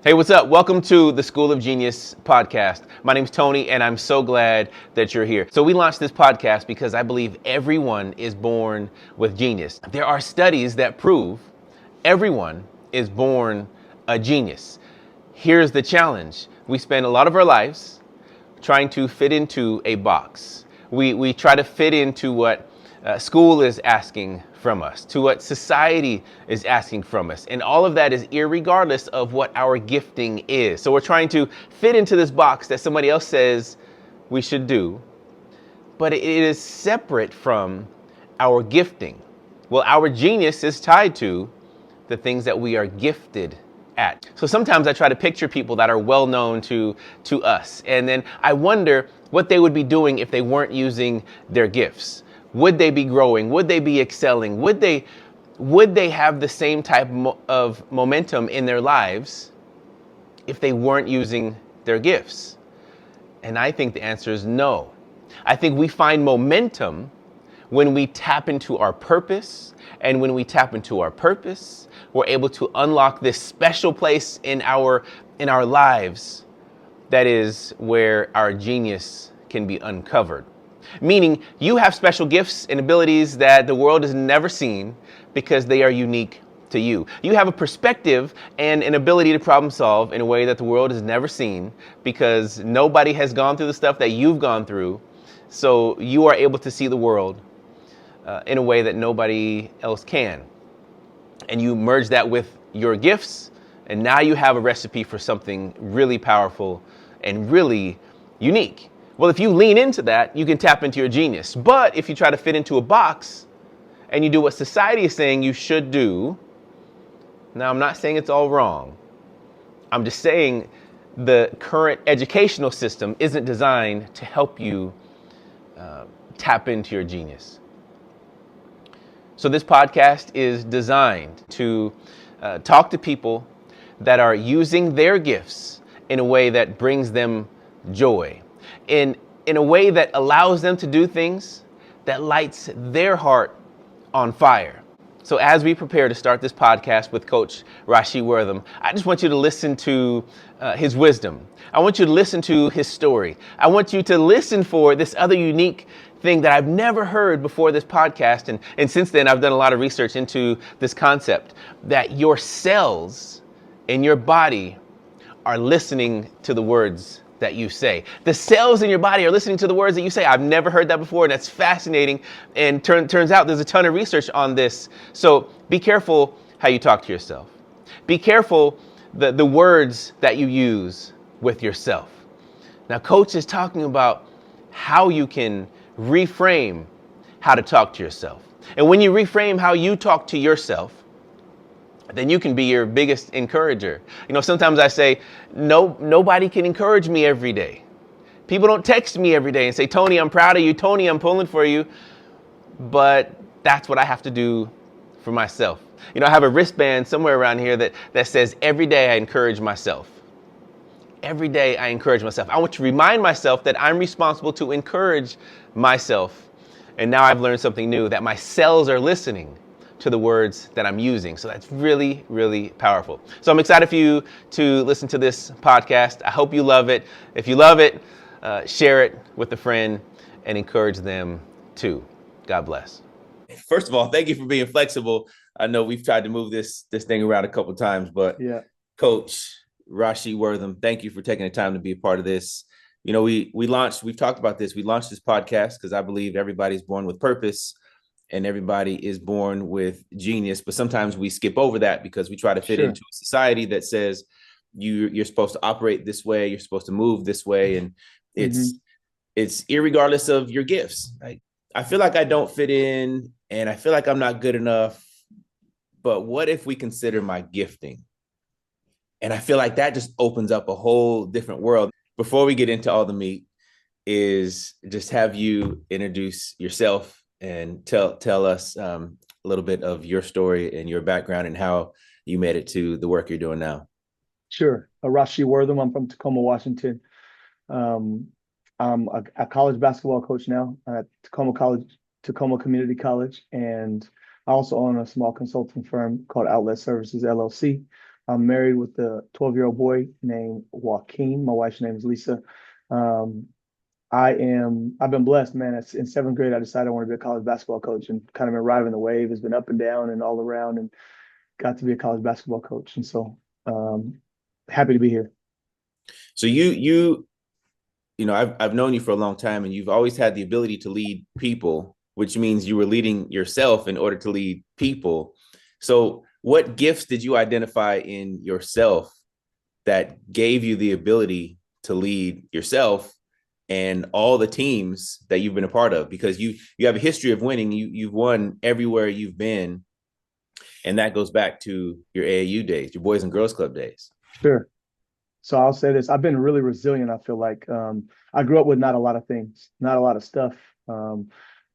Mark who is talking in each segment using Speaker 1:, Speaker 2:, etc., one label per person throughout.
Speaker 1: Hey, what's up? Welcome to the School of Genius podcast. My name's Tony, and I'm so glad that you're here. So we launched this podcast because I believe everyone is born with genius. There are studies that prove everyone is born a genius. Here's the challenge. We spend a lot of our lives trying to fit into a box. We try to fit into what school is asking from us, to what society is asking from us. And all of that is irregardless of what our gifting is. So we're trying to fit into this box that somebody else says we should do, but it is separate from our gifting. Well, our genius is tied to the things that we are gifted at. So sometimes I try to picture people that are well known to us, and then I wonder what they would be doing if they weren't using their gifts. Would they be growing? Would they be excelling? Would they have the same type of momentum in their lives if they weren't using their gifts? And I think the answer is no. I think we find momentum when we tap into our purpose. And when we tap into our purpose, we're able to unlock this special place in our lives that is where our genius can be uncovered. Meaning you have special gifts and abilities that the world has never seen because they are unique to you. You have a perspective and an ability to problem solve in a way that the world has never seen because nobody has gone through the stuff that you've gone through. So you are able to see the world in a way that nobody else can. And you merge that with your gifts, and now you have a recipe for something really powerful and really unique. Well, if you lean into that, you can tap into your genius. But if you try to fit into a box and you do what society is saying you should do, now I'm not saying it's all wrong. I'm just saying the current educational system isn't designed to help you tap into your genius. So this podcast is designed to talk to people that are using their gifts in a way that brings them joy. In a way that allows them to do things that lights their heart on fire. So as we prepare to start this podcast with Coach Rachi Wortham, I just want you to listen to his wisdom. I want you to listen to his story. I want you to listen for this other unique thing that I've never heard before this podcast. And since then, I've done a lot of research into this concept that your cells in your body are listening to the words that you say. The cells in your body are listening to the words that you say. I've never heard that before, and that's fascinating. And turns out there's a ton of research on this. So be careful how you talk to yourself. Be careful the words that you use with yourself. Now, Coach is talking about how you can reframe how to talk to yourself. And when you reframe how you talk to yourself, then you can be your biggest encourager. You know, sometimes I say, nobody can encourage me every day. People don't text me every day and say, Tony, I'm proud of you. Tony, I'm pulling for you. But that's what I have to do for myself. You know, I have a wristband somewhere around here that says, every day I encourage myself. Every day I encourage myself. I want to remind myself that I'm responsible to encourage myself. And now I've learned something new, that my cells are listening to the words that I'm using. So that's really, really powerful. So I'm excited for you to listen to this podcast. I hope you love it. If you love it, share it with a friend and encourage them too. God bless. First of all, thank you for being flexible. I know we've tried to move this thing around a couple of times, but yeah. Coach Rachi Wortham, thank you for taking the time to be a part of this. You know, we've talked about this. We launched this podcast because I believe everybody's born with purpose. And everybody is born with genius, but sometimes we skip over that because we try to fit into a society that says you're supposed to operate this way, you're supposed to move this way, and it's irregardless of your gifts. I feel like I don't fit in, and I feel like I'm not good enough. But what if we consider my gifting? And I feel like that just opens up a whole different world. Before we get into all the meat, is just have you introduce yourself and tell us a little bit of your story and your background and how you made it to the work you're doing now.
Speaker 2: Sure. Rachi Wortham. I'm from Tacoma, Washington. I'm a college basketball coach now at Tacoma Community College, and I also own a small consulting firm called Outlet Services LLC, I'm married with a 12-year-old boy named Joaquin. My wife's name is Lisa. Um, I've been blessed, man. In seventh grade, I decided I want to be a college basketball coach and kind of been riding the wave. It's been up and down and all around and got to be a college basketball coach. And so happy to be here.
Speaker 1: So I've known you for a long time, and you've always had the ability to lead people, which means you were leading yourself in order to lead people. So what gifts did you identify in yourself that gave you the ability to lead yourself and all the teams that you've been a part of? Because you have a history of winning. You've won everywhere you've been, and that goes back to your AAU days, your Boys and Girls Club days.
Speaker 2: Sure. So I'll say this. I've been really resilient. I feel like I grew up with not a lot of things, not a lot of stuff.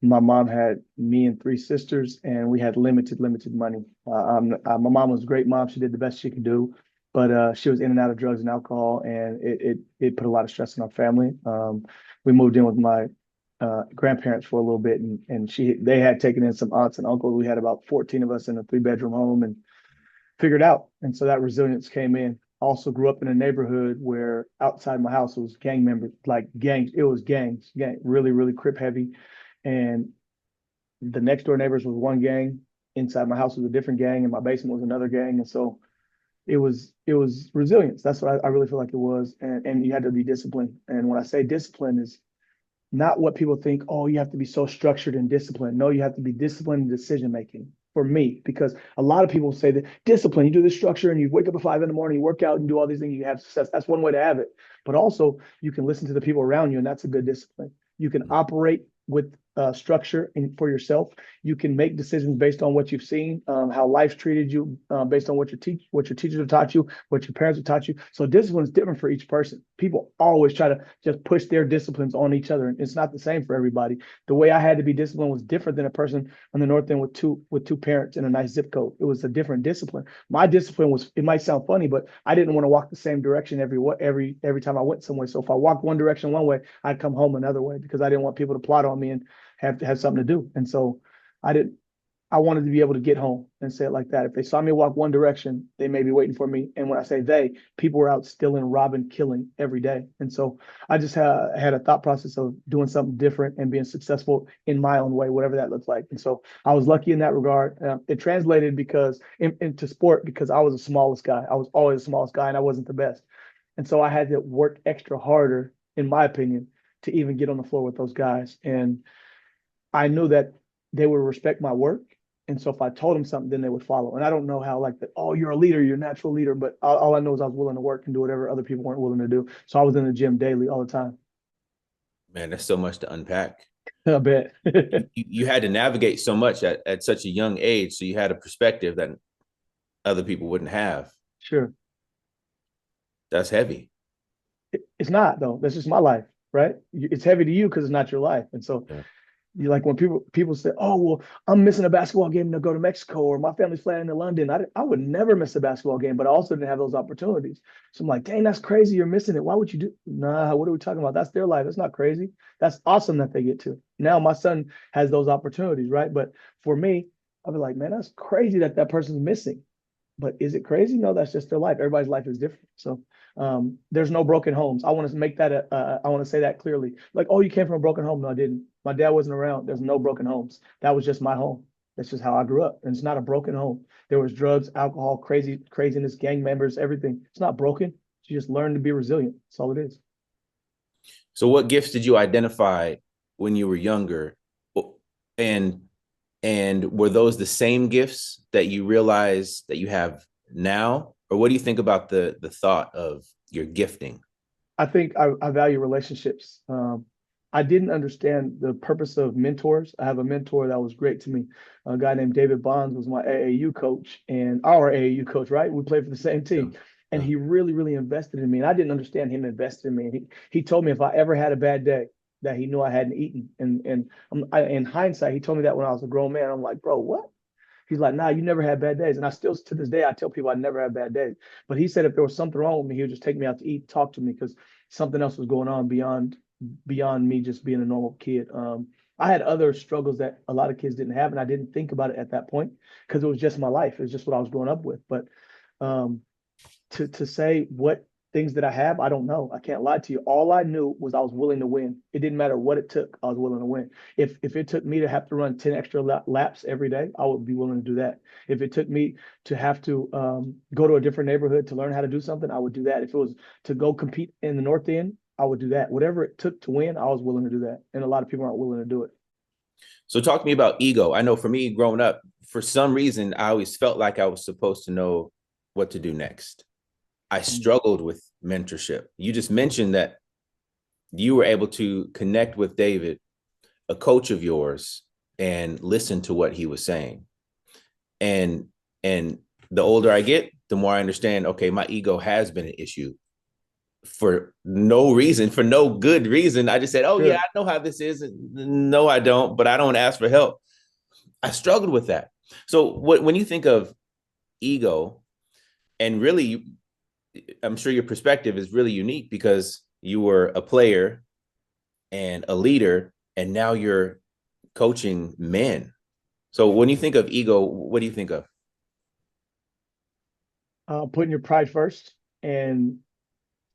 Speaker 2: My mom had me and three sisters, and we had limited money. My mom was a great mom. She did the best she could do, but she was in and out of drugs and alcohol, and it put a lot of stress on our family. We moved in with my grandparents for a little bit, and they had taken in some aunts and uncles. We had about 14 of us in a 3-bedroom home, and figured out. And so that resilience came in. Also grew up in a neighborhood where outside my house was gang members, like gangs. It was gangs, really, really crip heavy. And the next door neighbors was one gang. Inside my house was a different gang, and my basement was another gang. And so it was resilience. That's what I really feel like it was. And you had to be disciplined. And when I say discipline is not what people think, oh, you have to be so structured and disciplined. No, you have to be disciplined in decision making for me, because a lot of people say that discipline, you do this structure and you wake up at 5 in the morning, you work out and do all these things, you have success. That's one way to have it. But also you can listen to the people around you, and that's a good discipline. You can operate with structure and for yourself. You can make decisions based on what you've seen, how life's treated you, based on what your teachers have taught you, what your parents have taught you. So discipline is different for each person. People always try to just push their disciplines on each other, and it's not the same for everybody. The way I had to be disciplined was different than a person on the north end with two parents in a nice zip code. It was a different discipline. My discipline was, it might sound funny, but I didn't want to walk the same direction every time I went somewhere. So if I walked one direction one way, I'd come home another way, because I didn't want people to plot on me and have to have something to do. And so I wanted to be able to get home and say it like that. If they saw me walk one direction, they may be waiting for me. And when I say they, people were out stealing, robbing, killing every day. And so I just had a thought process of doing something different and being successful in my own way, whatever that looks like. And so I was lucky in that regard. It translated because into sport, because I was the smallest guy. I was always the smallest guy, and I wasn't the best. And so I had to work extra harder, in my opinion, to even get on the floor with those guys. And I knew that they would respect my work. And so if I told them something, then they would follow. And I don't know how, like, that, oh, you're a leader, you're a natural leader. But all I know is I was willing to work and do whatever other people weren't willing to do. So I was in the gym daily all the time.
Speaker 1: Man, there's so much to unpack.
Speaker 2: I bet.
Speaker 1: You had to navigate so much at such a young age. So you had a perspective that other people wouldn't have.
Speaker 2: Sure.
Speaker 1: That's heavy.
Speaker 2: It's not, though. That's just my life, right? It's heavy to you because it's not your life. And so
Speaker 1: Yeah.
Speaker 2: you, like, when people say, oh, well, I'm missing a basketball game to go to Mexico, or my family's flying to London. I would never miss a basketball game, but I also didn't have those opportunities. So I'm like, dang, that's crazy. You're missing it. Why would you do? Nah, what are we talking about? That's their life. That's not crazy. That's awesome that they get to. Now my son has those opportunities, right? But for me, I'll be like, man, that's crazy that person's missing. But is it crazy? No, that's just their life. Everybody's life is different. So there's no broken homes. I want to make that, I want to say that clearly. Like, oh, you came from a broken home. No, I didn't. My dad wasn't around. There's no broken homes. That was just my home. That's just how I grew up. And it's not a broken home. There was drugs, alcohol, craziness, gang members, everything. It's not broken. You just learn to be resilient. That's all it is.
Speaker 1: So what gifts did you identify when you were younger? And were those the same gifts that you realize that you have now? Or what do you think about the thought of your gifting?
Speaker 2: I think I value relationships. I didn't understand the purpose of mentors. I have a mentor that was great to me. A guy named David Bonds was my AAU coach, and our AAU coach, right? We played for the same team. And
Speaker 1: Yeah.
Speaker 2: he really, really invested in me. And I didn't understand him invested in me. And he told me if I ever had a bad day, that he knew I hadn't eaten. And in hindsight, he told me that when I was a grown man. I'm like, bro, what? He's like, nah, you never had bad days. And I still, to this day, I tell people I never had bad days. But he said if there was something wrong with me, he would just take me out to eat, talk to me, because something else was going on beyond me just being a normal kid. I had other struggles that a lot of kids didn't have, and I didn't think about it at that point because it was just my life. It was just what I was growing up with. But to say what things that I have, I don't know. I can't lie to you. All I knew was I was willing to win. It didn't matter what it took. I was willing to win. If it took me to have to run 10 extra laps every day, I would be willing to do that. If it took me to have to go to a different neighborhood to learn how to do something, I would do that. If it was to go compete in the North End, I would do that. Whatever it took to win, I was willing to do that. And a lot of people aren't willing to do it.
Speaker 1: So talk to me about ego. I know for me growing up, for some reason, I always felt like I was supposed to know what to do next. I struggled with mentorship. You just mentioned that you were able to connect with David, a coach of yours, and listen to what he was saying. And the older I get, the more I understand, okay, my ego has been an issue for no reason, for no good reason. I just said, oh,
Speaker 2: Sure.
Speaker 1: yeah, I know how this is. No, I don't, but I don't ask for help. I struggled with that. So when you think of ego, and really, I'm sure your perspective is really unique because you were a player and a leader, and now you're coaching men. So when you think of ego, what do you think of?
Speaker 2: Putting your pride first. And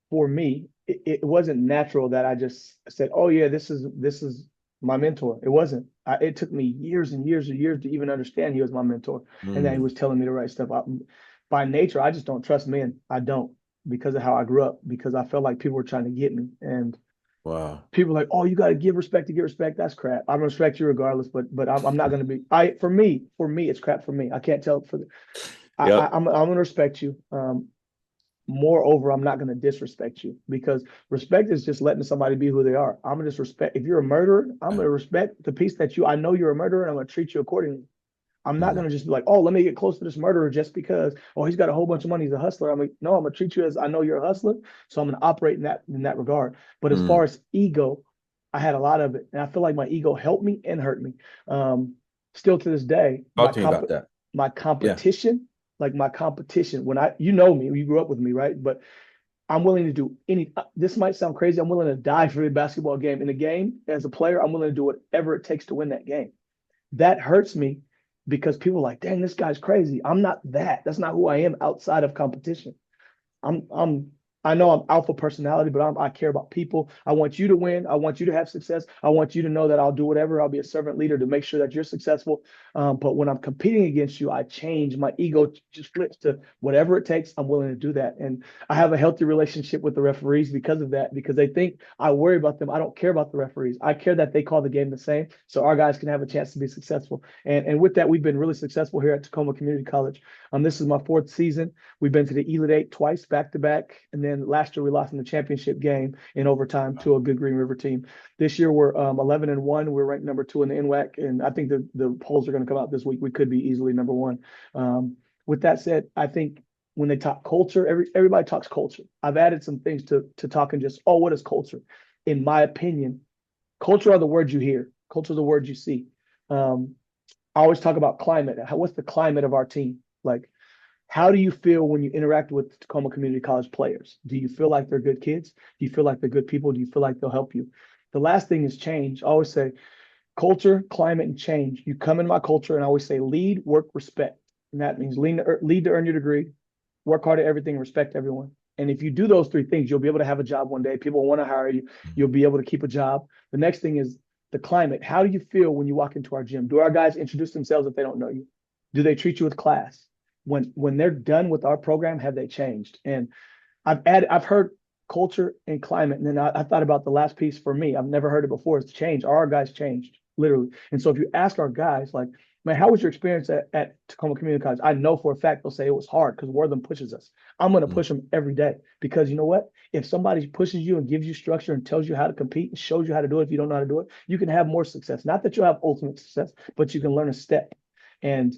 Speaker 2: for me, it wasn't natural that I just said, "Oh yeah, this is my mentor." It wasn't. It took me years and years and years to even understand he was my mentor, and that he
Speaker 1: Mm,
Speaker 2: was telling me the right stuff. By nature, I just don't trust men. I don't, because of how I grew up. Because I felt like people were trying to get me, and
Speaker 1: wow.
Speaker 2: people were like, "Oh, you got to give respect to get respect." That's crap. I'm gonna respect you regardless, but I'm not gonna be. For me, it's crap for me. I can't tell for the.
Speaker 1: Yep.
Speaker 2: I'm gonna respect you. Moreover, I'm not going to disrespect you, because respect is just letting somebody be who they are. I'm going to just respect. If you're a murderer, I'm going to respect the piece that I know you're a murderer, and I'm going to treat you accordingly. I'm not
Speaker 1: Mm,
Speaker 2: going to just be like, oh, let me get close to this murderer just because, oh, he's got a whole bunch of money, he's a hustler. I'm like, no, I'm going to treat you as I know you're a hustler. So I'm going to operate in that regard. But as
Speaker 1: mm.
Speaker 2: far as ego, I had a lot of it. And I feel like my ego helped me and hurt me. Still to this day,
Speaker 1: Talk to me about that.
Speaker 2: my
Speaker 1: Yeah.
Speaker 2: competition, my competition, when you know me, you grew up with me, right? But I'm willing to do this might sound crazy. I'm willing to die for the basketball game. In a game, as a player, I'm willing to do whatever it takes to win that game. That hurts me because people are like, dang, this guy's crazy. I'm not that. That's not who I am outside of competition. I'm I know I'm alpha personality, but I care about people. I want you to win. I want you to have success. I want you to know that I'll do whatever. I'll be a servant leader to make sure that you're successful. But when I'm competing against you, I change. My ego just flips to whatever it takes. I'm willing to do that. And I have a healthy relationship with the referees because of that, because they think I worry about them. I don't care about the referees. I care that they call the game the same so our guys can have a chance to be successful. And with that, we've been really successful here at Tacoma Community College. This is my fourth season. We've been to the Elite Eight twice, back to back, and then last year we lost in the championship game in overtime to a good Green River team. This year we're 11-1. We're ranked number 2 in the NWAC, and I think the polls are going to come out this week. We could be easily number 1. With that said, I think when they talk culture, everybody talks culture. I've added some things to talking just, oh, what is culture? In my opinion, culture are the words you hear. Culture are the words you see. I always talk about climate. What's the climate of our team? Like, how do you feel when you interact with Tacoma Community College players? Do you feel like they're good kids? Do you feel like they're good people? Do you feel like they'll help you? The last thing is change. I always say culture, climate, and change. You come in my culture, and I always say lead, work, respect. And that means lead to earn your degree, work hard at everything, respect everyone. And if you do those 3 things, you'll be able to have a job one day. People want to hire you. You'll be able to keep a job. The next thing is the climate. How do you feel when you walk into our gym? Do our guys introduce themselves if they don't know you? Do they treat you with class? When they're done with our program, have they changed? And I've heard culture and climate, and then I thought about the last piece for me. I've never heard it before. It's change. Are our guys changed, literally? And so if you ask our guys, like, man, how was your experience at Tacoma Community College? I know for a fact they'll say it was hard because Wortham pushes us. I'm going to push them every day, because you know what? If somebody pushes you and gives you structure and tells you how to compete and shows you how to do it, if you don't know how to do it, you can have more success. Not that you'll have ultimate success, but you can learn a step. And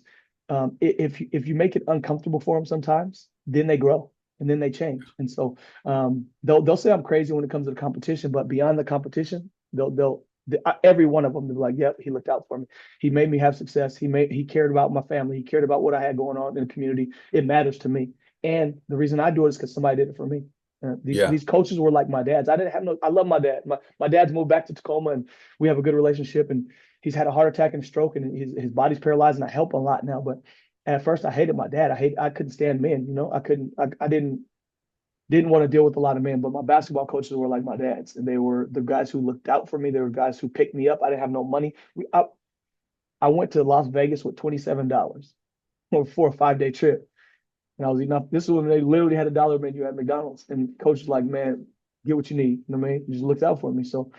Speaker 2: if you make it uncomfortable for them sometimes, then they grow and then they change. And so they'll say I'm crazy when it comes to the competition, but beyond the competition, every one of them, they're like, yep, he looked out for me. He made me have success. He cared about my family. He cared about what I had going on in the community. It matters to me. And the reason I do it is because somebody did it for me.
Speaker 1: Yeah.
Speaker 2: These coaches were like my dads. I love my dad. My dad's moved back to Tacoma, and we have a good relationship, and he's had a heart attack and a stroke, and his body's paralyzed, and I help a lot now. But at first I hated my dad. I couldn't stand men, I didn't want to deal with a lot of men, but my basketball coaches were like my dads, and they were the guys who looked out for me. They were guys who picked me up. I didn't have no money. I went to Las Vegas with $27 for a 5-day trip. And I was eating up. This is when they literally had a dollar menu at McDonald's. And coach was like, man, get what you need. You know what I mean? He just looked out for me. So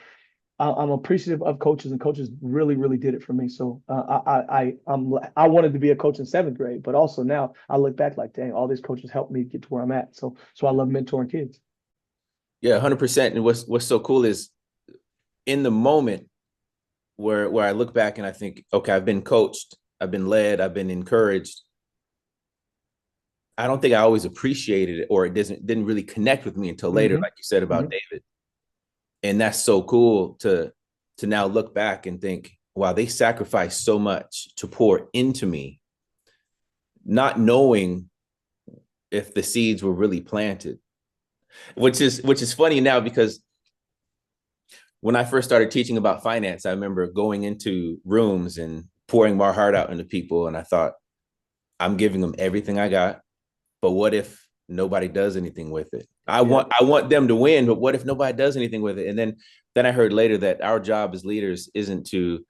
Speaker 2: I'm appreciative of coaches, and coaches really, really did it for me. So I wanted to be a coach in 7th grade, but also now I look back like, dang, all these coaches helped me get to where I'm at. So I love mentoring kids.
Speaker 1: Yeah, 100%. And what's so cool is in the moment where I look back and I think, okay, I've been coached, I've been led, I've been encouraged. I don't think I always appreciated it, or it didn't really connect with me until later, like you said about David. And that's so cool to now look back and think, wow, they sacrificed so much to pour into me, not knowing if the seeds were really planted, which is funny now, because when I first started teaching about finance, I remember going into rooms and pouring my heart out into people. And I thought, I'm giving them everything I got, but what if nobody does anything with it? I want them to win, but what if nobody does anything with it? And then I heard later that our job as leaders isn't to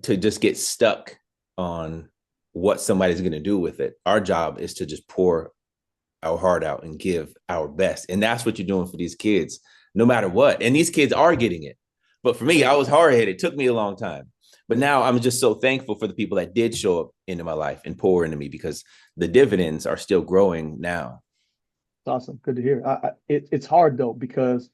Speaker 1: just get stuck on what somebody's going to do with it. Our job is to just pour our heart out and give our best. And that's what you're doing for these kids, no matter what. And these kids are getting it. But for me, I was hard-headed. It took me a long time. But now I'm just so thankful for the people that did show up into my life and pour into me, because the dividends are still growing now.
Speaker 2: Awesome. Good to hear. It's hard though, because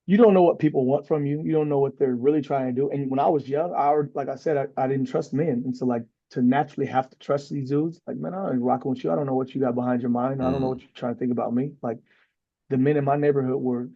Speaker 2: you don't know what people want from you. You don't know what they're really trying to do. And when I was young, like I said, I didn't trust men. And so like to naturally have to trust these dudes, like, man, I ain't rocking with you. I don't know what you got behind your mind. I don't know what you're trying to think about me. Like the men in my neighborhood were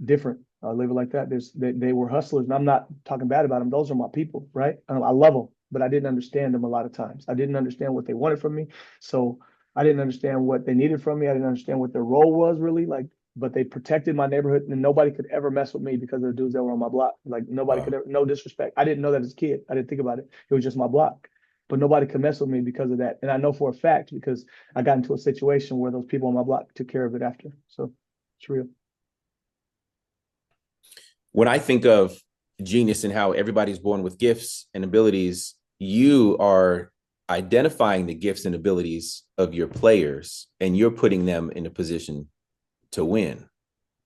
Speaker 2: different. I live it like that. They were hustlers, and I'm not talking bad about them. Those are my people, right? I love them, but I didn't understand them a lot of times. I didn't understand what they wanted from me. So I didn't understand what they needed from me. I didn't understand what their role was really like, but they protected my neighborhood, and nobody could ever mess with me because of the dudes that were on my block. Like nobody could ever, no disrespect. I didn't know that as a kid. I didn't think about it. It was just my block, but nobody could mess with me because of that. And I know for a fact, because I got into a situation where those people on my block took care of it after. So it's real.
Speaker 1: When I think of genius and how everybody's born with gifts and abilities, you are identifying the gifts and abilities of your players, and you're putting them in a position to win,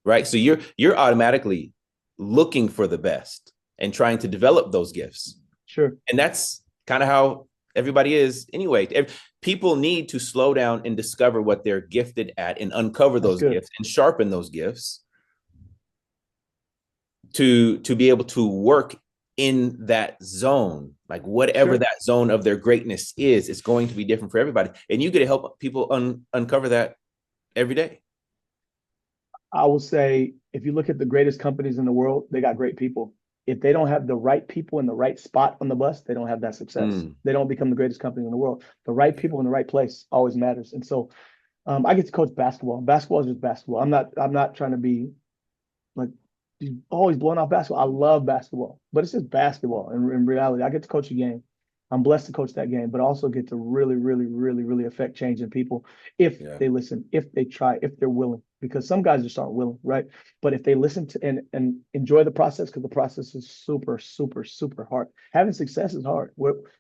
Speaker 1: right? So you're automatically looking for the best and trying to develop those gifts.
Speaker 2: Sure.
Speaker 1: And that's kind of how everybody is anyway. People need to slow down and discover what they're gifted at and uncover those gifts and sharpen those gifts to be able to work in that zone. Like whatever that zone of their greatness is, it's going to be different for everybody. And you get to help people uncover that every day.
Speaker 2: I will say, if you look at the greatest companies in the world, they got great people. If they don't have the right people in the right spot on the bus, they don't have that success. They don't become the greatest company in the world. The right people in the right place always matters. And so I get to coach basketball. Basketball is just basketball. I'm not trying to be like always blowing off basketball. I love basketball, but it's just basketball. In reality, I get to coach a game. I'm blessed to coach that game, but also get to really, really, really, really affect change in people if they listen, if they try, if they're willing. Because some guys just aren't willing, right? But if they listen to and enjoy the process, because the process is super, super, super hard. Having success is hard.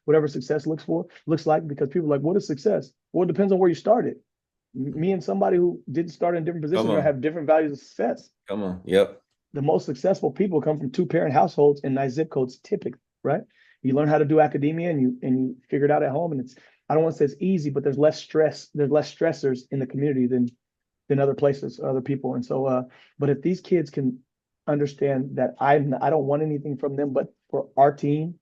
Speaker 2: Whatever success looks like, because people are like, what is success? Well, it depends on where you started. Me and somebody who didn't start in different positions or have different values of success.
Speaker 1: Come on. Yep.
Speaker 2: The most successful people come from 2-parent households in nice zip codes, typically, right? You learn how to do academia and you figure it out at home. And I don't want to say it's easy, but there's less stress. There's less stressors in the community than other places, other people. And so, but if these kids can understand that I don't want anything from them, but for our team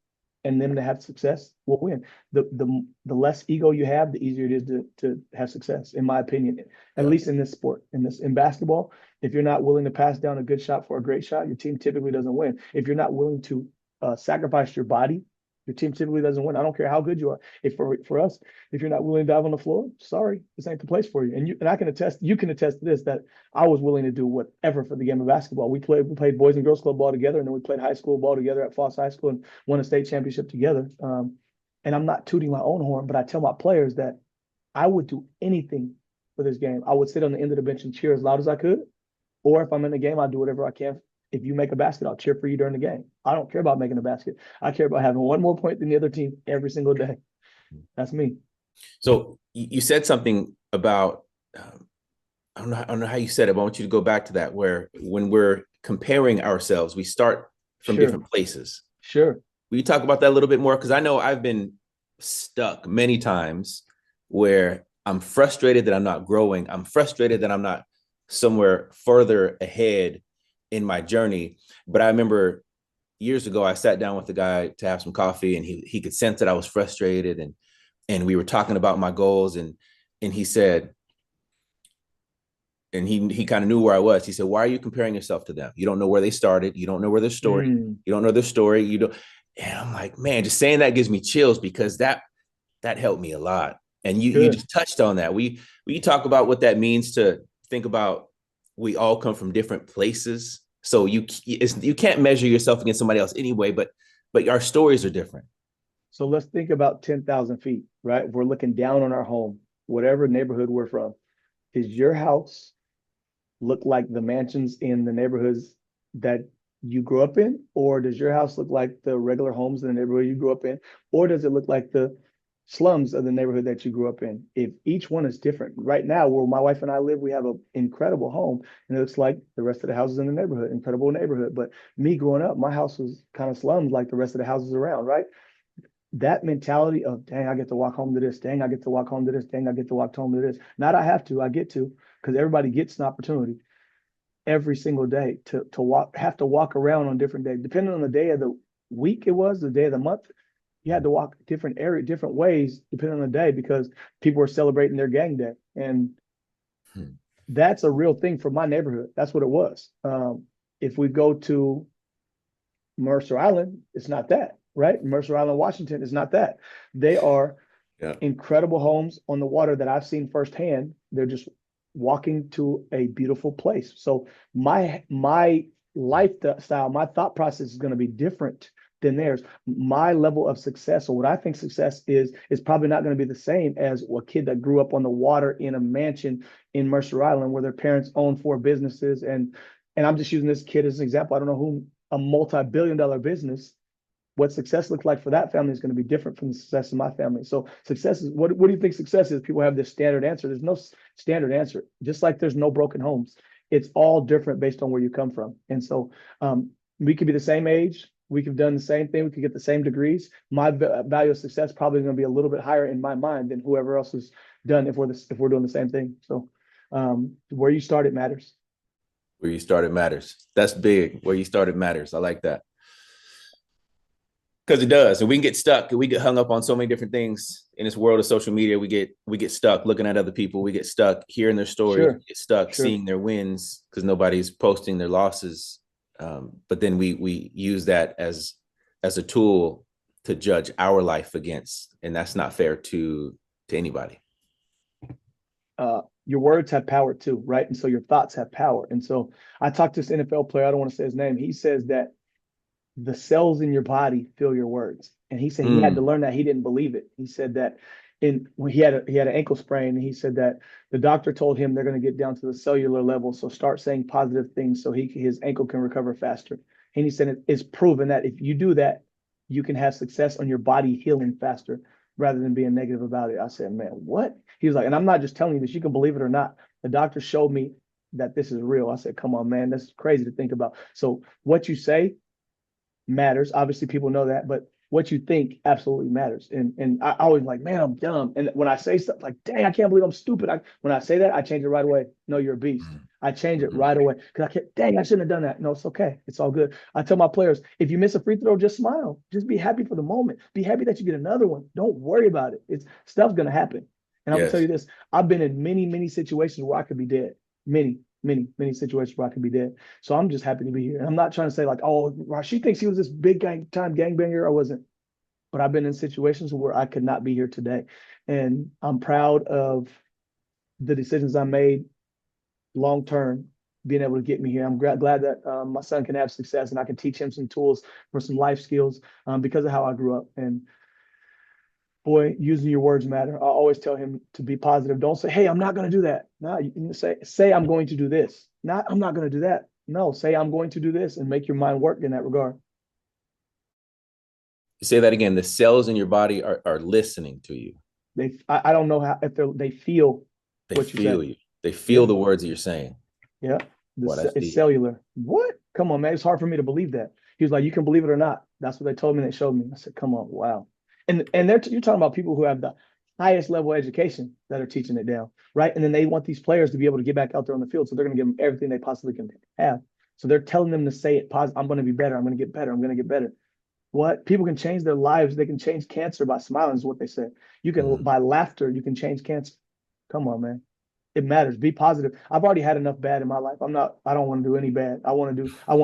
Speaker 2: and them to have success, we'll win. The less ego you have, the easier it is to have success, in my opinion, at least in this sport. In basketball, if you're not willing to pass down a good shot for a great shot, your team typically doesn't win. If you're not willing to sacrifice your body, Your team typically doesn't win. I don't care how good you are. If for us, if you're not willing to dive on the floor, sorry, this ain't the place for you. And I can attest, you can attest to this, that I was willing to do whatever for the game of basketball. We played boys and girls club ball together, and then we played high school ball together at Foss High School and won a state championship together. And I'm not tooting my own horn, but I tell my players that I would do anything for this game. I would sit on the end of the bench and cheer as loud as I could. Or if I'm in the game, I'll do whatever I can. If you make a basket, I'll cheer for you during the game. I don't care about making a basket. I care about having one more point than the other team every single day. That's me.
Speaker 1: So you said something about, I don't know how you said it, but I want you to go back to that, where when we're comparing ourselves, we start from different places.
Speaker 2: Sure.
Speaker 1: Will you talk about that a little bit more? Because I know I've been stuck many times where I'm frustrated that I'm not growing. I'm frustrated that I'm not somewhere further ahead in my journey. But I remember years ago, I sat down with a guy to have some coffee, and he could sense that I was frustrated, and we were talking about my goals, and he said, and he kind of knew where I was. He said, "Why are you comparing yourself to them? You don't know where they started. You don't know where their story. You don't know their story. You don't." And I'm like, man, just saying that gives me chills, because that helped me a lot. And you just touched on that. We talk about what that means to think about. We all come from different places, so you can't measure yourself against somebody else anyway. But our stories are different.
Speaker 2: So let's think about 10,000 feet, right? If we're looking down on our home, whatever neighborhood we're from. Is your house look like the mansions in the neighborhoods that you grew up in? Or does your house look like the regular homes in the neighborhood you grew up in? Or does it look like the slums of the neighborhood that you grew up in? If each one is different. Right now, where my wife and I live, we have an incredible home, and it looks like the rest of the houses in the neighborhood, incredible neighborhood. But me growing up, my house was kind of slums like the rest of the houses around, right? That mentality of, dang, I get to walk home to this, dang, I get to walk home to this, dang, I get to walk home to this. Not I have to, I get to, because everybody gets an opportunity every single day to have to walk around on different days. Depending on the day of the week it was, the day of the month, you had to walk different ways, depending on the day, because people were celebrating their gang day. And that's a real thing for my neighborhood. That's what it was. If we go to Mercer Island, it's not that. Right? Mercer Island, Washington is not that. They are incredible homes on the water that I've seen firsthand. They're just walking to a beautiful place. So my lifestyle, my thought process is going to be different than theirs. My level of success, or what I think success is probably not going to be the same as a kid that grew up on the water in a mansion in Mercer Island where their parents own 4 businesses. And I'm just using this kid as an example. I don't know who, a multi-billion-dollar business. What success looks like for that family is going to be different from the success of my family. So success is, what do you think success is? People have this standard answer. There's no standard answer, just like there's no broken homes. It's all different based on where you come from. And so we could be the same age. We could have done the same thing. We could get the same degrees. My value of success probably going to be a little bit higher in my mind than whoever else has done if we're doing the same thing. So where you started matters.
Speaker 1: Where you started matters. That's big. Where you started matters. I like that. Because it does, and we can get stuck, and we get hung up on so many different things in this world of social media. We get stuck looking at other people. We get stuck hearing their stories. We get stuck seeing their wins because nobody's posting their losses. But then we use that as a tool to judge our life against, and that's not fair to anybody.
Speaker 2: Your words have power too, right? And so your thoughts have power. And so I talked to this NFL player. I don't want to say his name. He says that the cells in your body feel your words. And he said he had to learn that. He didn't believe it. He said that when he had an ankle sprain, and he said that the doctor told him they're going to get down to the cellular level. So start saying positive things so his ankle can recover faster. And he said it's proven that if you do that, you can have success on your body healing faster rather than being negative about it. I said, man, what? He was like, and I'm not just telling you this, you can believe it or not. The doctor showed me that this is real. I said, come on, man, that's crazy to think about. So what you say matters. Obviously, people know that, but what you think absolutely matters. And I always like, man, I'm dumb. And when I say stuff like, dang, I can't believe I'm stupid. When I say that, I change it right away. No, you're a beast. I change it right away because I can't. Dang, I shouldn't have done that. No, it's okay. It's all good. I tell my players, if you miss a free throw, just smile. Just be happy for the moment. Be happy that you get another one. Don't worry about it. Stuff's gonna happen. And I'm gonna tell you this: I've been in many, many situations where I could be dead. Many situations where I could be dead. So I'm just happy to be here. And I'm not trying to say like, oh, Rachi thinks he was this big time gangbanger. I wasn't. but I've been in situations where I could not be here today. And I'm proud of the decisions I made long term, being able to get me here. I'm glad that my son can have success and I can teach him some tools for some life skills because of how I grew up. And boy, using your words matter. I always tell him to be positive. Don't say, "Hey, I'm not going to do that." No, you say I'm going to do this. Not I'm not going to do that. No, say I'm going to do this and make your mind work in that regard.
Speaker 1: Say that again. The cells in your body are listening to you.
Speaker 2: I don't know how if they feel
Speaker 1: They
Speaker 2: what you say.
Speaker 1: feel you. They
Speaker 2: Yeah,
Speaker 1: feel the words that you're saying.
Speaker 2: yeah.
Speaker 1: Well, that's
Speaker 2: It's
Speaker 1: deep.
Speaker 2: cellular. What? Come on, man. It's hard for me to believe that. He was like, "You can believe it or not." That's what they told me. They showed me. I said, "Come on, wow." And you're talking about people who have the highest level of education that are teaching it down, right? And then they want these players to be able to get back out there on the field, so they're going to give them everything they possibly can have. So they're telling them to say it positive. I'm going to be better. I'm going to get better. I'm going to get better. What? People can change their lives. They can change cancer by smiling, is what they said. You can,
Speaker 1: Mm.
Speaker 2: by laughter, you can change cancer. Come on, man. It matters. Be positive. I've already had enough bad in my life. I don't want to do any bad. I want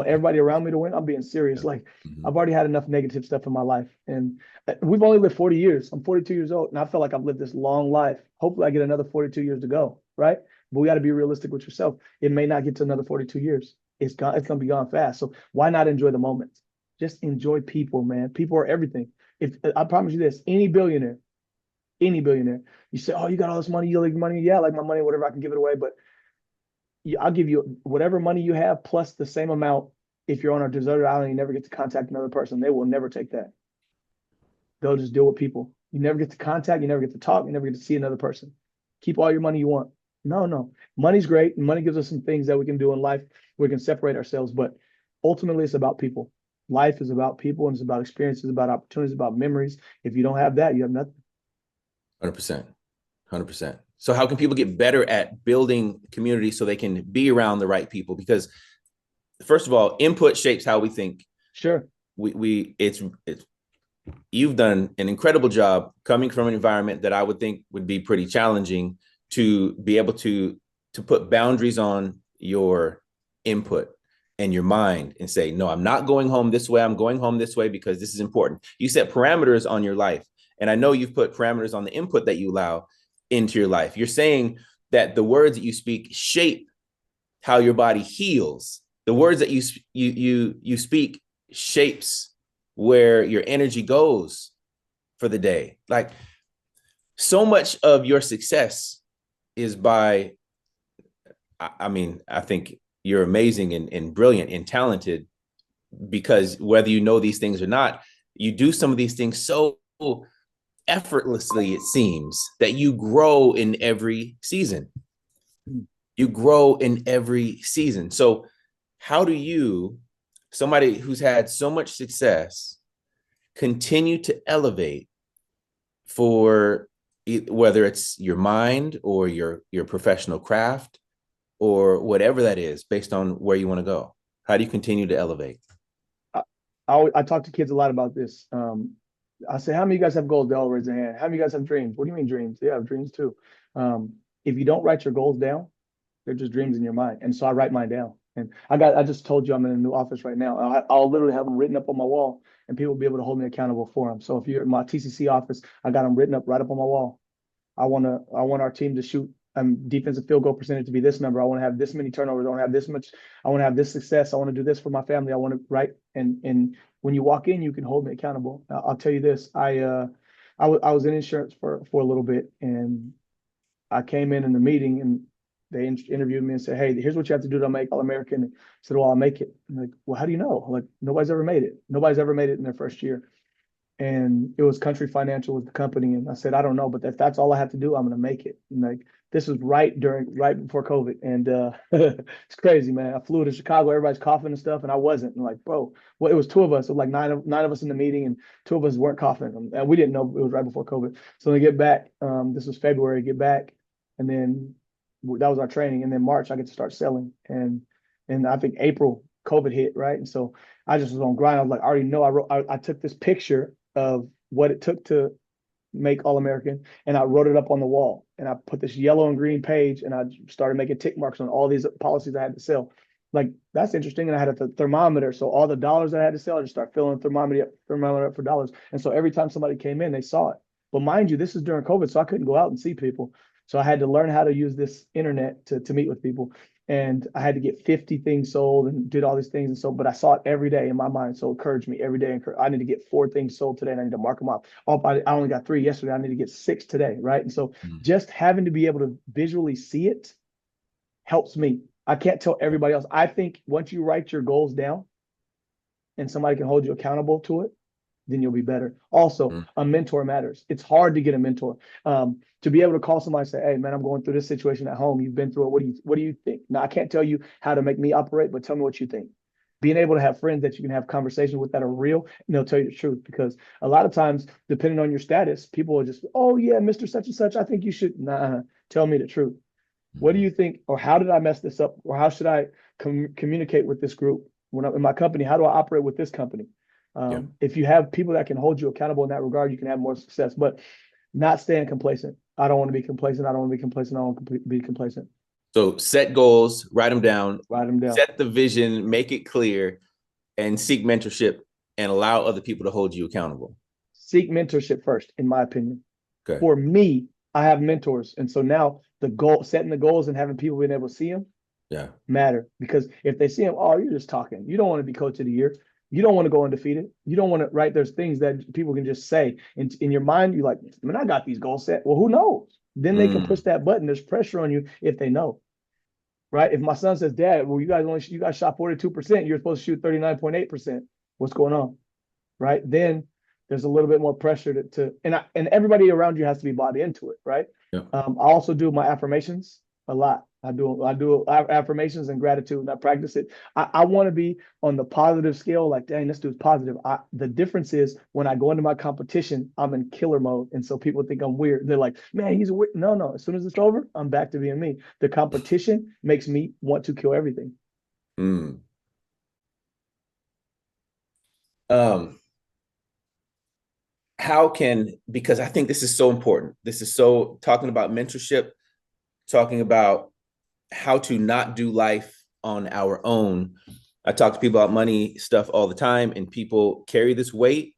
Speaker 2: everybody around me to win. I'm being serious.
Speaker 1: Yeah.
Speaker 2: Like,
Speaker 1: Mhm.
Speaker 2: I've already had enough negative stuff in my life. And we've only lived 40 years. I'm 42 years old, and I feel like I've lived this long life. Hopefully, I get another 42 years to go, right? But we got to be realistic with yourself. It may not get to another 42 years. It's gone. It's gonna be gone fast. So why not enjoy the moments? Just enjoy people, man. People are everything. If I promise you this, any billionaire, you say, "Oh, you got all this money, you like money." Yeah, I like my money, whatever, I can give it away. But I'll give you whatever money you have plus the same amount if you're on a deserted island, you never get to contact another person. They will never take that. They'll just deal with people. You never get to contact, you never get to talk, you never get to see another person. Keep all your money you want. No, no. Money's great. And money gives us some things that we can do in life. We can separate ourselves, but ultimately it's about people. Life is about people and it's about experiences, about opportunities, about memories. If you don't have that, you have nothing.
Speaker 1: 100%. 100%. So how can people get better at building community so they can be around the right people? Because first of all, input shapes how we think.
Speaker 2: Sure.
Speaker 1: It's you've done an incredible job coming from an environment that I would think would be pretty challenging to be able to put boundaries on your input and your mind and say, no, I'm not going home this way. I'm going home this way because this is important. You set parameters on your life. And I know you've put parameters on the input that you allow into your life. You're saying that the words that you speak shape how your body heals. The words that you speak shapes where your energy goes for the day. Like so much of your success is by, I mean, I think you're amazing and brilliant and talented because whether you know these things or not, you do some of these things so effortlessly, it seems, that you grow in every season. You grow in every season. So how do you, somebody who's had so much success, continue to elevate for whether it's your mind or your professional craft or whatever that is based on where you want to go? How do you continue to elevate?
Speaker 2: I, I talk to kids a lot about this. I say, how many of you guys have goals? They all raise their hand. How many of you guys have dreams? What do you mean dreams? Yeah, I have dreams too. If you don't write your goals down, they're just dreams in your mind. And so I write mine down. And I just told you I'm in a new office right now. I'll literally have them written up on my wall and people will be able to hold me accountable for them. So if you're in my TCC office, I got them written up right up on my wall. I want our team to shoot defensive field goal percentage to be this number. I want to have this many turnovers. I want to have this much. I want to have this success. I want to do this for my family. I want to right. And when you walk in, you can hold me accountable. I'll tell you this. I was in insurance for a little bit, and I came in the meeting, and they interviewed me and said, "Hey, here's what you have to do to make All American." I said, "Well, I'll make it." I'm like, "Well, how do you know?" Like, nobody's ever made it. Nobody's ever made it in their first year. And it was Country Financial was the company, and I said, I don't know, but if that's all I have to do, I'm going to make it. And like this was right before COVID, and it's crazy, man. I flew to Chicago, everybody's coughing and stuff, and I wasn't. And like, bro, well, it was two of us, so like nine of us in the meeting, and two of us weren't coughing, and we didn't know it was right before COVID. So when I get back, this was February, get back, and then that was our training, and then March I get to start selling, and I think April COVID hit, right, and so I just was on grind. I was like, I already know. I took this picture of what it took to make All American, and I wrote it up on the wall. And I put this yellow and green page, and I started making tick marks on all these policies I had to sell. like, that's interesting. And I had a thermometer. So all the dollars that I had to sell, I just start filling the thermometer up for dollars. And so every time somebody came in, they saw it. But mind you, this is during COVID, so I couldn't go out and see people. So I had to learn how to use this internet to meet with people. And I had to get 50 things sold and did all these things. And so, but I saw it every day in my mind. So it encouraged me every day. I need to get 4 things sold today and I need to mark them up. Oh, I only got 3 yesterday. I need to get 6 today. Right. And so just having to be able to visually see it helps me. I can't tell everybody else. I think once you write your goals down and somebody can hold you accountable to it, then you'll be better. Also, a mentor matters. It's hard to get a mentor. To be able to call somebody and say, hey, man, I'm going through this situation at home. You've been through it. What do you think? Now, I can't tell you how to make me operate, but tell me what you think. Being able to have friends that you can have conversations with that are real, and they'll tell you the truth. Because a lot of times, depending on your status, people will just, oh, yeah, Mr. Such and such, I think you should. Nah, tell me the truth. What do you think, or how did I mess this up, or how should I communicate with this group when I'm in my company? How do I operate with this company? If you have people that can hold you accountable in that regard, you can have more success. But not staying complacent. I don't want to be complacent. I don't want to be complacent. I don't want to be complacent.
Speaker 1: So set goals, write them down,
Speaker 2: Set
Speaker 1: set the vision, make it clear, and seek mentorship and allow other people to hold you accountable.
Speaker 2: Seek mentorship first, in my opinion.
Speaker 1: Okay.
Speaker 2: For me, I have mentors. And so now setting the goals and having people being able to see them matter. Because if they see them, oh, you're just talking. You don't want to be coach of the year. You don't want to go undefeated. You don't want to, right? There's things that people can just say. In your mind, you're like, man, I got these goals set. Well, who knows? Then they can push that button. There's pressure on you if they know. Right? If my son says, Dad, well, you guys shot 42%, you're supposed to shoot 39.8%. What's going on? Right? Then there's a little bit more pressure and everybody around you has to be bought into it, right?
Speaker 1: Yeah.
Speaker 2: I also do my affirmations a lot. I do affirmations and gratitude, and I practice it. I want to be on the positive scale, like, dang, this dude's positive. The difference is when I go into my competition, I'm in killer mode. And so people think I'm weird. They're like, man, he's weird. No. As soon as it's over, I'm back to being me. The competition makes me want to kill everything.
Speaker 1: Because I think this is so important. This is so talking about mentorship, talking about how to not do life on our own. I talk to people about money stuff all the time, and people carry this weight,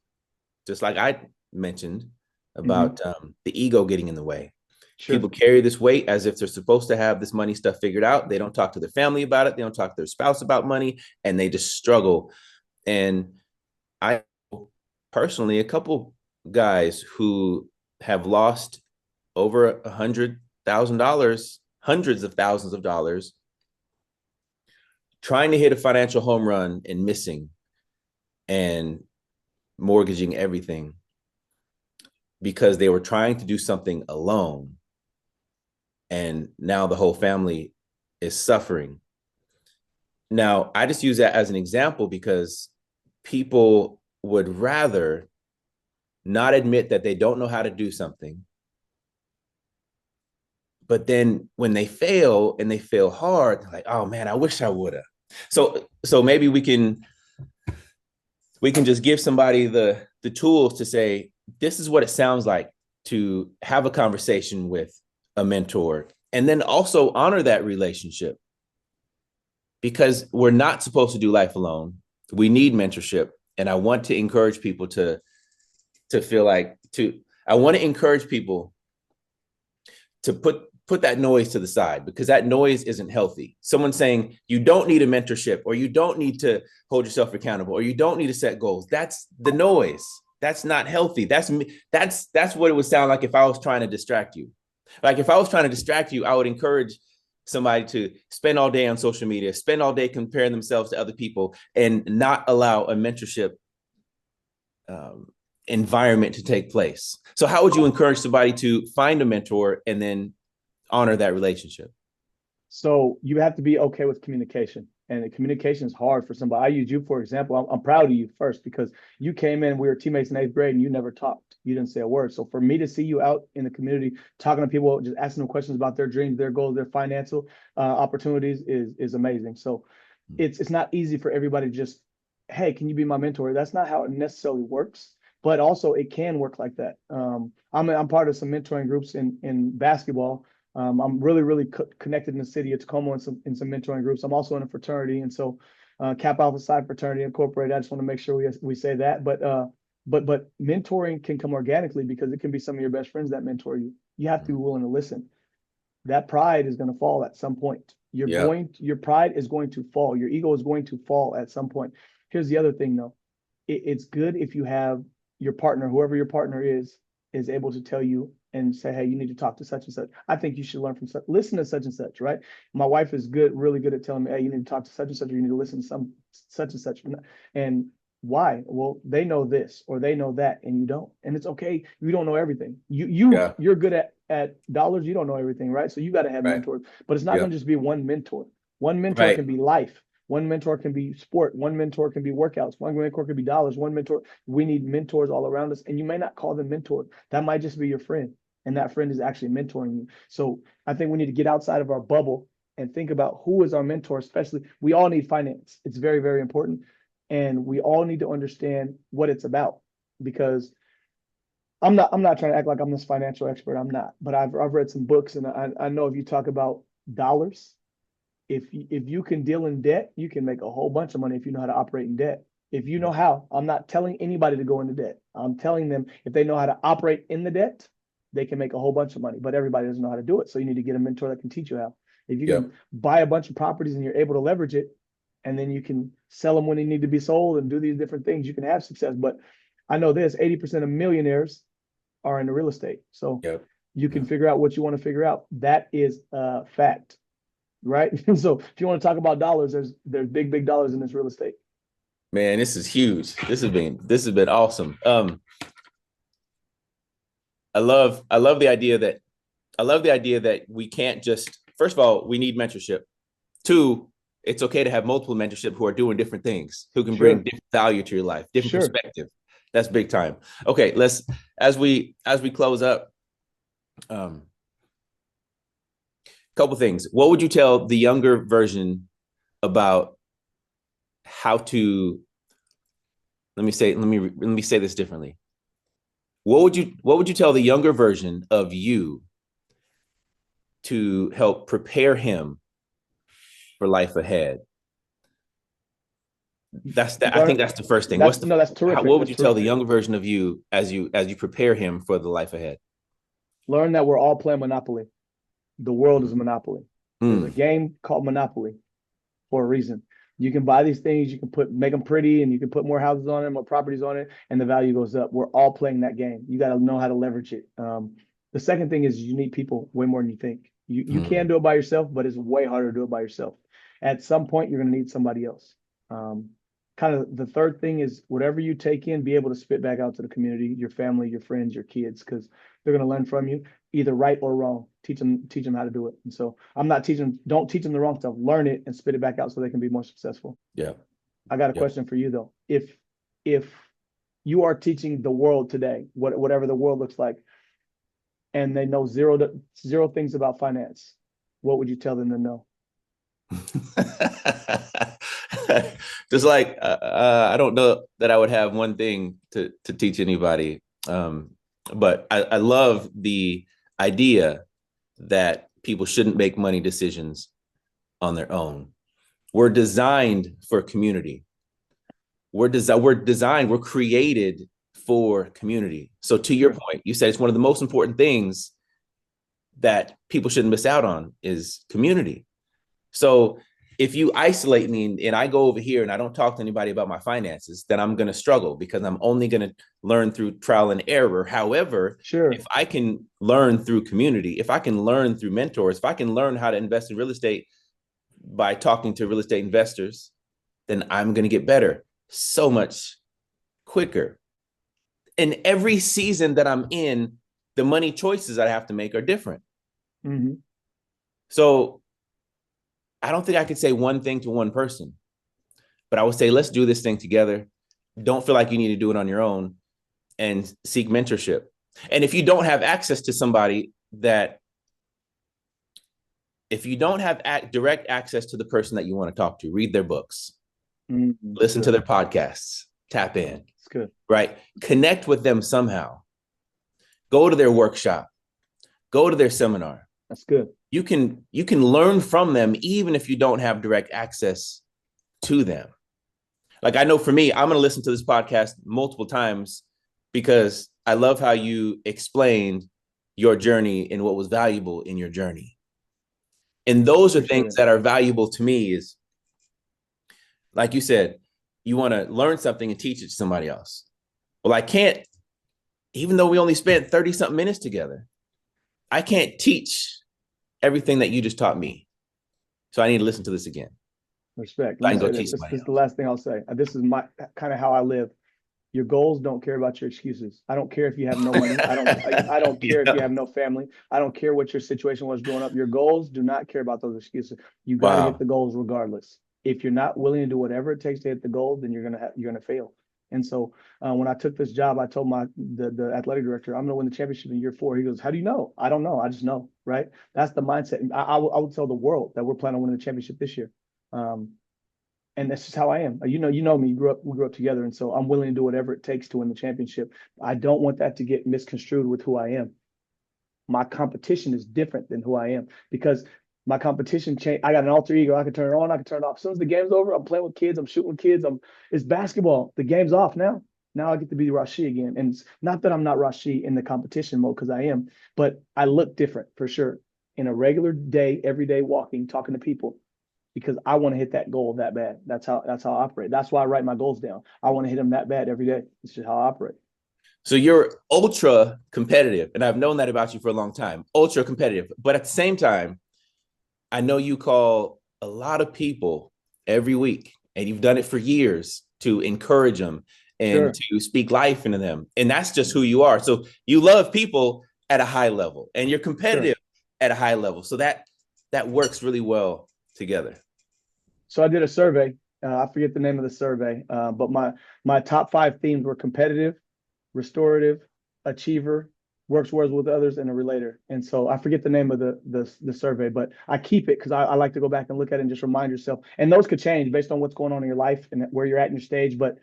Speaker 1: just like I mentioned about the ego getting in the way. Sure. People carry this weight as if they're supposed to have this money stuff figured out. They don't talk to their family about it. They don't talk to their spouse about money, and they just struggle. And I personally, a couple guys who have lost over $100,000, hundreds of thousands of dollars, trying to hit a financial home run and missing and mortgaging everything because they were trying to do something alone. And now the whole family is suffering. Now, I just use that as an example because people would rather not admit that they don't know how to do something. But then when they fail and they fail hard, they're like, oh man, I wish I would have. So maybe we can just give somebody the tools to say, this is what it sounds like to have a conversation with a mentor, and then also honor that relationship, because we're not supposed to do life alone. We need mentorship. And I want to encourage people to feel like I want to encourage people to put that noise to the side, because that noise isn't healthy. Someone saying you don't need a mentorship, or you don't need to hold yourself accountable, or you don't need to set goals. That's the noise. That's not healthy. That's what it would sound like if I was trying to distract you. Like if I was trying to distract you, I would encourage somebody to spend all day on social media, spend all day comparing themselves to other people, and not allow a mentorship environment to take place. So how would you encourage somebody to find a mentor and then honor that relationship?
Speaker 2: So you have to be okay with communication, and the communication is hard for somebody. I use you, for example. I'm proud of you first because you came in, we were teammates in 8th grade, and you never talked. You didn't say a word. So for me to see you out in the community, talking to people, just asking them questions about their dreams, their goals, their financial opportunities is amazing. So it's not easy for everybody to just, hey, can you be my mentor? That's not how it necessarily works. But also it can work like that. I'm part of some mentoring groups in basketball. I'm really, really connected in the city of Tacoma in some mentoring groups. I'm also in a fraternity. And so Kappa Alpha Psi Fraternity Incorporated, I just want to make sure we say that. But mentoring can come organically because it can be some of your best friends that mentor you. You have to be willing to listen. That pride is going to fall at some point. Your pride is going to fall. Your ego is going to fall at some point. Here's the other thing though. It's good if you have your partner, whoever your partner is able to tell you and say, hey, you need to talk to such and such. I think you should learn from such, listen to such and such, right? My wife is really good at telling me, hey, you need to talk to such and such, or you need to listen to such and such. And why? Well, they know this or they know that, and you don't. And it's okay. You don't know everything. You're good at dollars. You don't know everything, right? So you got to have mentors, but it's not going to just be one mentor. One mentor can be life. One mentor can be sport. One mentor can be workouts. One mentor can be dollars. One mentor, we need mentors all around us. And you may not call them mentor. That might just be your friend. And that friend is actually mentoring you. So I think we need to get outside of our bubble and think about who is our mentor, especially we all need finance. It's very, very important. And we all need to understand what it's about, because I'm not trying to act like I'm this financial expert. I'm not, but I've read some books, and I know if you talk about dollars, if you can deal in debt, you can make a whole bunch of money if you know how to operate in debt. If you know how, I'm not telling anybody to go into debt. I'm telling them if they know how to operate in the debt, they can make a whole bunch of money, but everybody doesn't know how to do it. So you need to get a mentor that can teach you how. If you can buy a bunch of properties and you're able to leverage it, and then you can sell them when they need to be sold and do these different things, you can have success. But I know this, 80% of millionaires are in the real estate. So you can figure out what you want to figure out. That is a fact, right? So if you want to talk about dollars, there's big dollars in this real estate.
Speaker 1: Man, this is huge. This has been awesome. I love the idea that we can't just, first of all, we need mentorship. Two, it's okay to have multiple mentorship who are doing different things, who can bring different value to your life, different perspective. That's big time. Okay, let's, as we close up, couple things. What would you tell the younger version about how to, let me say this differently. What would you tell the younger version of you to help prepare him for life ahead? I think that's the first thing.
Speaker 2: That's terrific.
Speaker 1: What would you tell the younger version of you as you prepare him for the life ahead?
Speaker 2: Learn that we're all playing Monopoly. The world is a monopoly. There's a game called Monopoly for a reason. You can buy these things, you can make them pretty, and you can put more houses on it, more properties on it, and the value goes up. We're all playing that game. You got to know how to leverage it. The second thing is you need people way more than you think. You can do it by yourself, but it's way harder to do it by yourself. At some point, you're going to need somebody else. Kind of the third thing is whatever you take in, be able to spit back out to the community, your family, your friends, your kids, because they're going to learn from you, either right or wrong. Teach them how to do it. And so don't teach them the wrong stuff. Learn it and spit it back out so they can be more successful. Yeah. I got a question for you though. If you are teaching the world today, whatever the world looks like, and they know zero things about finance, what would you tell them to know?
Speaker 1: Just like I don't know that I would have one thing to teach anybody, but I love the idea that people shouldn't make money decisions on their own. We're designed for community. We're created for community. So to your point, you said it's one of the most important things that people shouldn't miss out on is community. So if you isolate me and I go over here and I don't talk to anybody about my finances, then I'm going to struggle because I'm only going to learn through trial and error. However, if I can learn through community, if I can learn through mentors, if I can learn how to invest in real estate by talking to real estate investors, then I'm going to get better so much quicker. And every season that I'm in, the money choices I have to make are different. Mm-hmm. So I don't think I could say one thing to one person, but I would say, let's do this thing together. Don't feel like you need to do it on your own and seek mentorship. And if you don't have access to somebody if you don't have direct access to the person that you want to talk to, read their books, listen to their podcasts, tap in.
Speaker 2: It's good.
Speaker 1: Right? Connect with them somehow. Go to their workshop, go to their seminar,
Speaker 2: That's good.
Speaker 1: You can learn from them even if you don't have direct access to them. Like I know for me, I'm going to listen to this podcast multiple times because I love how you explained your journey and what was valuable in your journey. And those are
Speaker 2: Appreciate
Speaker 1: things
Speaker 2: it.
Speaker 1: that are valuable to me is, like you said, you want to learn something and teach it to somebody else. Well, I can't, even though we only spent 30 something minutes together, I can't teach everything that you just taught me. So I need to listen to this again.
Speaker 2: Respect.
Speaker 1: So
Speaker 2: Let
Speaker 1: I
Speaker 2: me
Speaker 1: can go
Speaker 2: say this.
Speaker 1: teach
Speaker 2: This,
Speaker 1: somebody
Speaker 2: this is the
Speaker 1: else.
Speaker 2: last thing I'll say. This is my kind of how I live. Your goals don't care about your excuses. I don't care if you have no money. I don't care if you
Speaker 1: Yeah.
Speaker 2: have no family. I don't care what your situation was growing up. Your goals do not care about those excuses. You got to hit
Speaker 1: Wow.
Speaker 2: the goals regardless. If you're not willing to do whatever it takes to hit the goal, then you're gonna fail. And so when I took this job, I told the athletic director, I'm gonna win the championship in year 4. He goes, "How do you know?" I don't know. I just know, right? That's the mindset. I would tell the world that we're planning on winning the championship this year. Um, and that's just how I am. You know me. We grew up together, and so I'm willing to do whatever it takes to win the championship. I don't want that to get misconstrued with who I am. My competition is different than who I am because my competition change. I got an alter ego. I can turn it on. I can turn it off. As soon as the game's over, I'm playing with kids. I'm shooting with kids. It's basketball. The game's off now. Now I get to be Rachi again. And it's not that I'm not Rachi in the competition mode because I am, but I look different for sure in a regular day, every day walking, talking to people because I want to hit that goal that bad. That's how I operate. That's why I write my goals down. I want to hit them that bad every day. It's just how I operate.
Speaker 1: So you're ultra competitive, and I've known that about you for a long time. Ultra competitive, but at the same time, I know you call a lot of people every week, and you've done it for years to encourage them and
Speaker 2: Sure,
Speaker 1: to speak life into them. And that's just who you are. So you love people at a high level, and you're
Speaker 2: sure.
Speaker 1: competitive at a high level. So that works really well together.
Speaker 2: So I did a survey. I forget the name of the survey, but my top 5 themes were competitive, restorative, achiever, works well with others, and a relator. And so I forget the name of the survey, but I keep it because I like to go back and look at it and just remind yourself. And those could change based on what's going on in your life and where you're at in your stage. But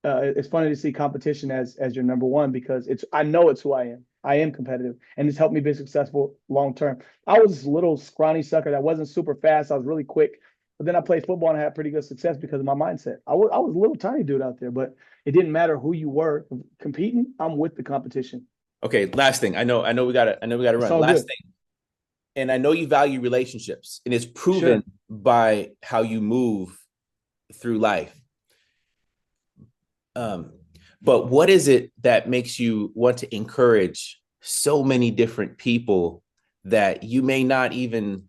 Speaker 2: it's funny to see competition as your number one because I know it's who I am. I am competitive, and it's helped me be successful long term. I was a little scrawny sucker that wasn't super fast. I was really quick, but then I played football and I had pretty good success because of my mindset. I was a little tiny dude out there, but it didn't matter who you were competing. I'm with the competition.
Speaker 1: Okay, last thing. I know we gotta
Speaker 2: It's
Speaker 1: run.
Speaker 2: all
Speaker 1: Last
Speaker 2: good.
Speaker 1: thing. And I know you value relationships, and it's proven
Speaker 2: Sure.
Speaker 1: by how you move through life. Um, but what is it that makes you want to encourage so many different people that you may not even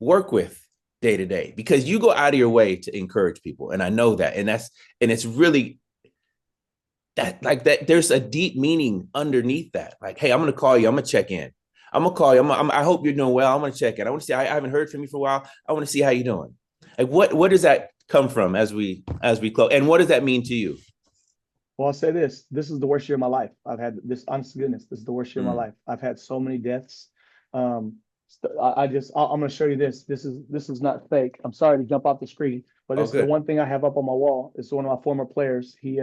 Speaker 1: work with day to day? Because you go out of your way to encourage people, and I know that, and it's really that like that. There's a deep meaning underneath that. Like, hey, I'm gonna call you. I'm gonna check in. I'm gonna call you. I hope you're doing well. I'm gonna check in. I want to see. I haven't heard from you for a while. I want to see how you're doing. Like, what does that come from as we close? And what does that mean to you?
Speaker 2: Well, I'll say this. This is the worst year of my life. I've had this, honest to goodness, this is the worst year of my
Speaker 1: Mm.
Speaker 2: life. I've had so many deaths. Um, I'm going to show you this. This is not fake. I'm sorry to jump off the screen, but
Speaker 1: Oh,
Speaker 2: this is the
Speaker 1: good.
Speaker 2: one thing I have up on my wall. It's one of my former players. He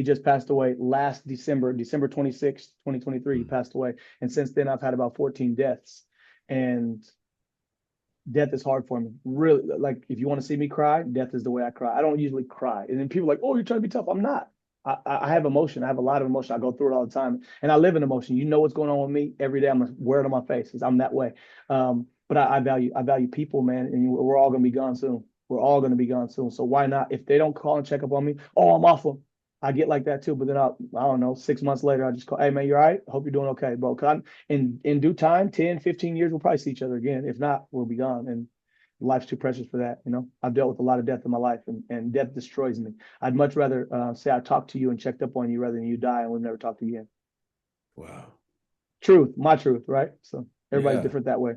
Speaker 2: just passed away last December, December 26th, 2023. He
Speaker 1: Mm.
Speaker 2: passed away. And since then, I've had about 14 deaths. And death is hard for me. Really, like if you want to see me cry, death is the way I cry. I don't usually cry. And then people are like, oh, you're trying to be tough. I'm not. I have emotion. I have a lot of emotion. I go through it all the time, and I live in emotion. You know what's going on with me every day. I'm gonna wear it on my face because I'm that way. But I value people, man, and we're all gonna be gone soon. We're all gonna be gone soon. So why not? If they don't call and check up on me, oh, I'm awful. I get like that too. But then I don't know, 6 months later, I just call, hey man, you're all right. Hope you're doing okay, bro. Cause I'm in due time, 10, 15 years, we'll probably see each other again. If not, we'll be gone. And life's too precious for that. I've dealt with a lot of death in my life, and death destroys me. I'd much rather say I talked to you and checked up on you rather than you die and we've never talked again.
Speaker 1: Wow.
Speaker 2: Truth, my truth, right? So everybody's
Speaker 1: Yeah.
Speaker 2: different that way.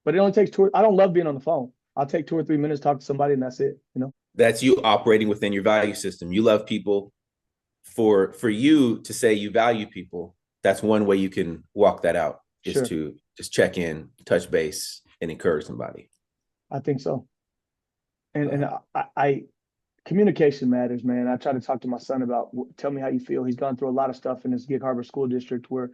Speaker 2: But it only takes two. I don't love being on the phone. I'll take 2 or 3 minutes, talk to somebody, and that's it.
Speaker 1: That's you operating within your value system. You love people. For you to say you value people, that's one way you can walk that out is
Speaker 2: Sure.
Speaker 1: to just check in, touch base, and encourage somebody.
Speaker 2: I think so. And
Speaker 1: Wow.
Speaker 2: I communication matters, man. I try to talk to my son about tell me how you feel. He's gone through a lot of stuff in this Gig Harbor School District where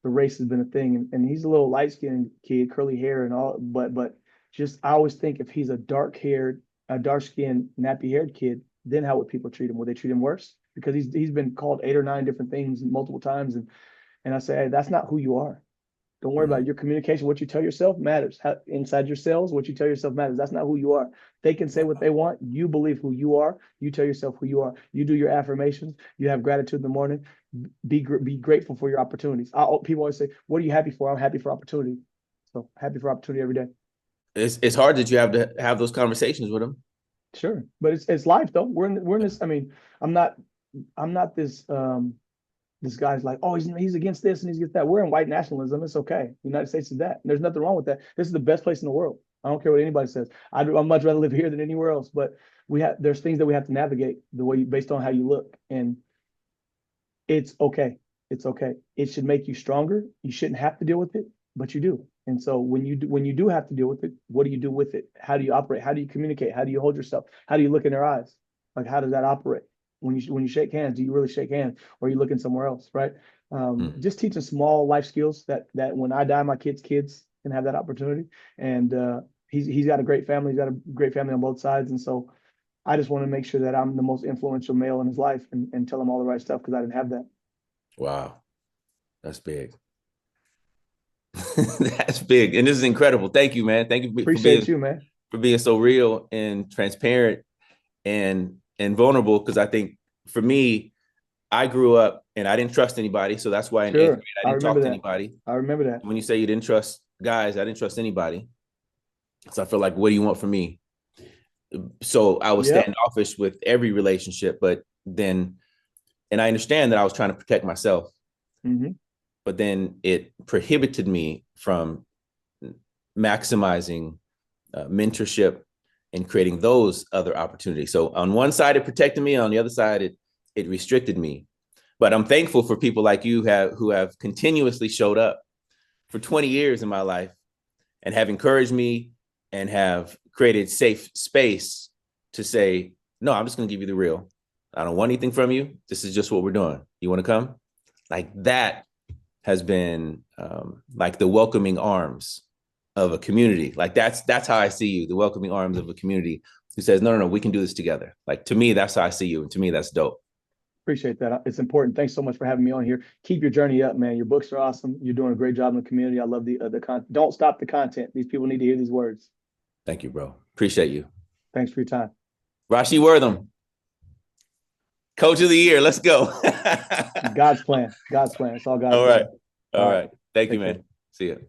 Speaker 2: the race has been a thing. And he's a little light-skinned kid, curly hair and all, but just I always think if he's a dark-skinned, nappy-haired kid, then how would people treat him? Would they treat him worse? Because he's been called 8 or 9 different things multiple times. And I say, hey, that's not who you are. Don't worry about it. Your communication. What you tell yourself matters. Inside your cells, what you tell yourself matters. That's not who you are. They can say what they want. You believe who you are. You tell yourself who you are. You do your affirmations. You have gratitude in the morning. Be grateful for your opportunities. People always say, what are you happy for? I'm happy for opportunity. So happy for opportunity every day.
Speaker 1: It's hard that you have to have those conversations with them.
Speaker 2: Sure. But it's life though. We're in this. I mean, I'm not this guy's like, oh, he's against this and he's against that. We're in white nationalism. It's okay. The United States is that. And there's nothing wrong with that. This is the best place in the world. I don't care what anybody says. I'd much rather live here than anywhere else. But there's things that we have to navigate based on how you look. And it's okay. It's okay. It should make you stronger. You shouldn't have to deal with it, but you do. And so when you do have to deal with it, what do you do with it? How do you operate? How do you communicate? How do you hold yourself? How do you look in their eyes? Like, how does that operate? When you shake hands, do you really shake hands, or are you looking somewhere else, right? Just teaching small life skills that when I die, my kids can have that opportunity. And he's got a great family. He's got a great family on both sides. And so I just want to make sure that I'm the most influential male in his life and tell him all the right stuff, because I didn't have that.
Speaker 1: Wow. That's big. That's big. And this is incredible. Thank you, man. Thank you for being so real and transparent and vulnerable. Because I think for me, I grew up and I didn't trust anybody. So that's why in 8th grade, I didn't talk to anybody.
Speaker 2: I remember that.
Speaker 1: When you say you didn't trust guys, I didn't trust anybody. So I feel like, what do you want from me? So I was standoffish with every relationship, and I understand that I was trying to protect myself.
Speaker 2: Mm-hmm.
Speaker 1: But then it prohibited me from maximizing mentorship and creating those other opportunities. So on one side, it protected me. On the other side, it restricted me. But I'm thankful for people like you who have continuously showed up for 20 years in my life and have encouraged me and have created safe space to say, no, I'm just going to give you the real. I don't want anything from you. This is just what we're doing. You want to come? Like that has been like the welcoming arms of a community. Like that's how I see you, the welcoming arms of a community who says, no, we can do this together. Like, to me, that's how I see you. And to me, that's dope.
Speaker 2: Appreciate that. It's important. Thanks so much for having me on here. Keep your journey up, man. Your books are awesome. You're doing a great job in the community. I love the content. Don't stop the content. These people need to hear these words.
Speaker 1: Thank you, bro. Appreciate you.
Speaker 2: Thanks for your time.
Speaker 1: Rachi Wortham, Coach of the Year. Let's go.
Speaker 2: God's plan. God's plan. It's all God's
Speaker 1: plan.
Speaker 2: All
Speaker 1: right. Thank you, man. See you.